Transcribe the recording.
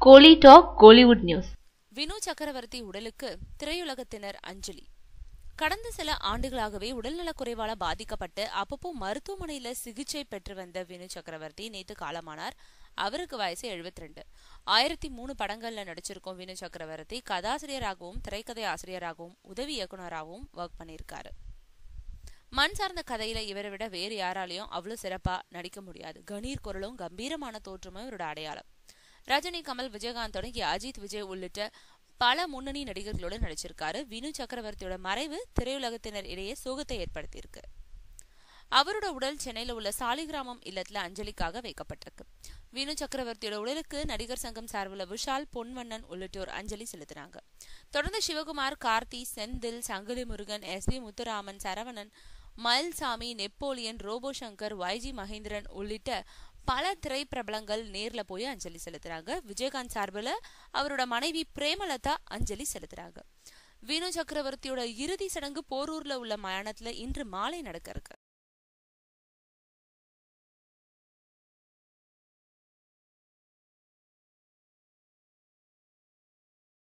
கோலி talk Kollywood news. Vinu சக்கரவர்த்தி உடலுக்கு திரையுலகத்தினர் அஞ்சலி. கடந்த சில ஆண்டுகளாகவே உடல்நலக் குறைவால பாதிக்கப்பட்டு அப்பப்போ மருத்துவமனையில சிகிச்சை பெற்று வந்த வினு சக்கரவர்த்தி நேத்து காலமானார். அவருக்கு வயசு 72. 1003 படங்கள்ல நடிச்சிருக்கும் வினு சக்கரவர்த்தி கதாசிரியராகவும் திரைக்கதை ஆசிரியராகவும் உதவி இயக்குநராகவும் ஒர்க் பண்ணியிருக்காரு. மண் சார்ந்த கதையில இவரை விட வேறு யாராலையும் அவ்வளவு சிறப்பா நடிக்க முடியாது. கணீர் குரலும் கம்பீரமான தோற்றமும் இவரோட அடையாளம். ரஜினி, கமல், விஜயகாந்த் தொடங்கி அஜித், விஜய் உள்ளிட்ட பல முன்னணி நடிகர்களோடு நடிச்சிருக்காரு. வினு சக்கரவர்த்தியோட மறைவு திரையுலகத்தினர் இடையே சோகத்தை ஏற்படுத்தியிருக்கு. அவரோட உடல் சென்னையில உள்ள சாலிகிராமம் இல்லத்துல அஞ்சலிக்காக வைக்கப்பட்டிருக்கு. வினு சக்கரவர்த்தியோட உடலுக்கு நடிகர் சங்கம் சார்பில் விஷால், பொன்வண்ணன் உள்ளிட்டோர் அஞ்சலி செலுத்தினாங்க. தொடர்ந்து Sivakumar, Karthi, Senthil, Sangili Murugan, S P. Muthuraman, Saravanan, Mayilsamy, Napoleon, Robo Shankar, YG Mahendran உள்ளிட்ட பல திரைப்பிரபலங்கள் நேர்ல போய் அஞ்சலி செலுத்துறாங்க. விஜயகாந்த் சார்பில் அவரோட மனைவி பிரேமலதா அஞ்சலி செலுத்துறாங்க. வினு சக்கரவர்த்தியோட இறுதி சடங்கு போரூர்ல உள்ள மயானத்துல இன்று மாலை நடக்க இருக்கு.